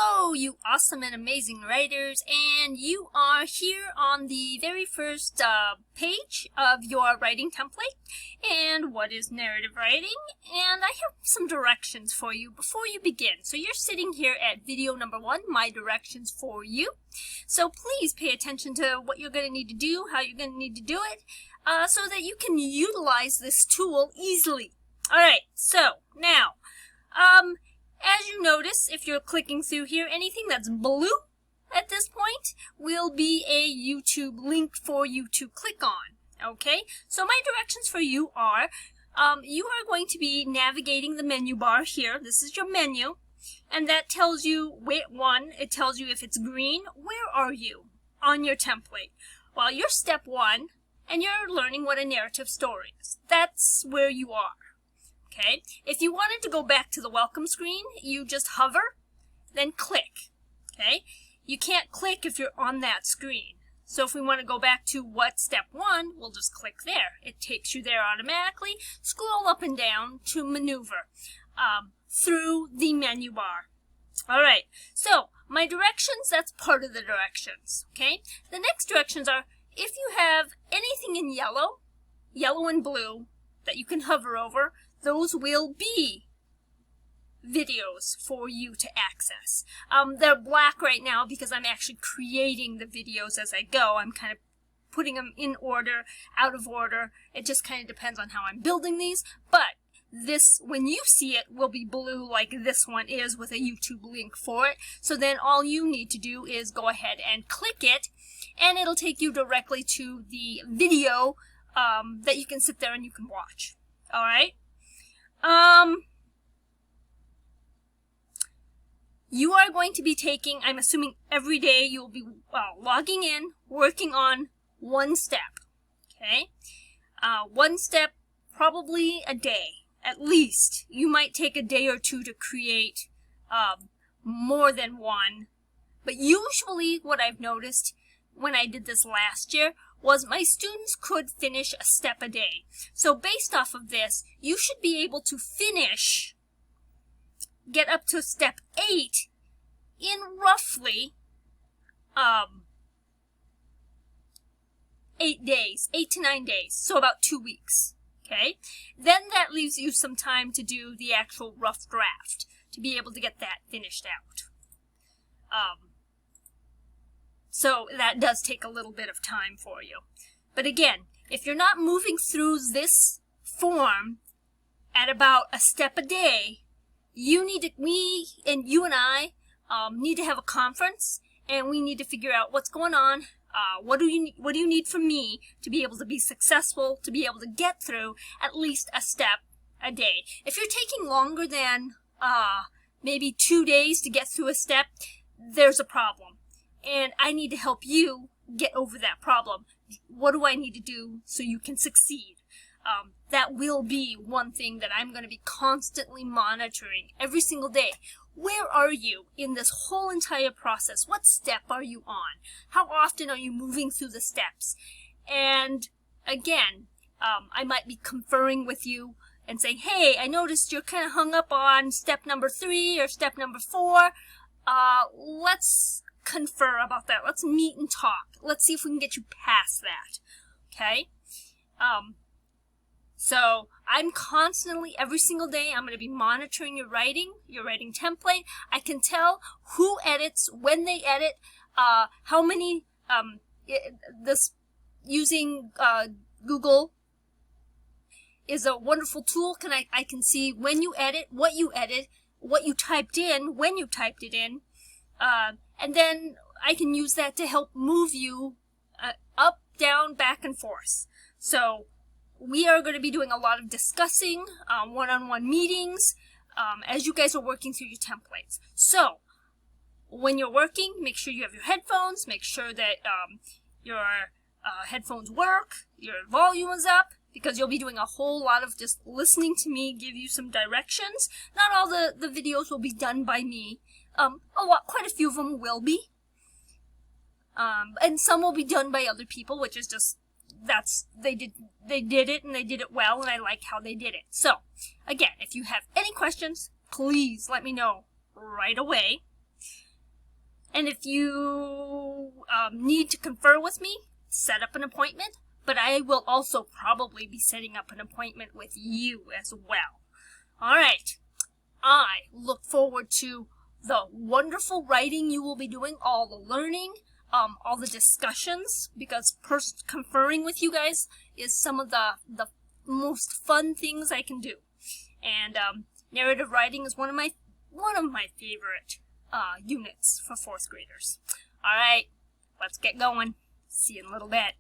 Hello, you awesome and amazing writers, and you are here on the very first page of your writing template. And what is narrative writing? And I have some directions for you before you begin. So you're sitting here at video number 1, my directions for you. So please pay attention to what you're going to need to do, how you're going to need to do it, so that you can utilize this tool easily. Alright, so now, as you notice, if you're clicking through here, anything that's blue at this point will be a YouTube link for you to click on. Okay, so my directions for you are, you are going to be navigating the menu bar here. This is your menu, and that tells you, it tells you if it's green, where are you on your template? Well, you're step 1, and you're learning what a narrative story is. That's where you are. Okay, if you wanted to go back to the welcome screen, you just hover, then click. Okay, you can't click if you're on that screen. So if we want to go back to what's step 1, we'll just click there. It takes you there automatically. Scroll up and down to maneuver through the menu bar. Alright, so my directions, that's part of the directions. Okay, the next directions are, if you have anything in yellow and blue that you can hover over, those will be videos for you to access. They're black right now because I'm actually creating the videos as I go. I'm kind of putting them in order, out of order. It just kind of depends on how I'm building these. But this, when you see it, will be blue like this one is with a YouTube link for it. So then all you need to do is go ahead and click it, and it'll take you directly to the video that you can sit there and you can watch. Alright? You are going to be taking, I'm assuming every day you'll be logging in, working on one step, okay? One step, probably a day, at least. You might take a day or two to create more than one, but usually what I've noticed when I did this last year was my students could finish a step a day. So based off of this, you should be able to finish, get up to step 8 in roughly 8 days, 8 to 9 days, so about 2 weeks. Okay? Then that leaves you some time to do the actual rough draft, to be able to get that finished out. So that does take a little bit of time for you. But again, if you're not moving through this form at about a step a day, you and I need to have a conference, and we need to figure out what's going on. What do you need from me to be able to be successful, to be able to get through at least a step a day? If you're taking longer than maybe 2 days to get through a step, there's a problem. And I need to help you get over that problem. What do I need to do so you can succeed? That will be one thing that I'm going to be constantly monitoring every single day. Where are you in this whole entire process? What step are you on? How often are you moving through the steps? And again, I might be conferring with you and saying, hey, I noticed you're kind of hung up on step number 3 or step number 4. Let's confer about that. Let's meet and talk. Let's see if we can get you past that. Okay? So I'm constantly, every single day, I'm going to be monitoring your writing template. I can tell who edits, when they edit, how many, using Google is a wonderful tool. I can see when you edit, what you typed in, when you typed it in, and then I can use that to help move you up, down, back, and forth. So we are going to be doing a lot of discussing, one-on-one meetings, as you guys are working through your templates. So when you're working, make sure you have your headphones, make sure that your headphones work, your volume is up, because you'll be doing a whole lot of just listening to me give you some directions. Not all the videos will be done by me. Quite a few of them will be. And some will be done by other people, which is just, they did it and they did it well, and I like how they did it. So, again, if you have any questions, please let me know right away. And if you need to confer with me, set up an appointment. But I will also probably be setting up an appointment with you as well. All right. I look forward to the wonderful writing you will be doing, all the learning, all the discussions, because conferring with you guys is some of the most fun things I can do. And narrative writing is one of my favorite units for 4th graders. All right, let's get going. See you in a little bit.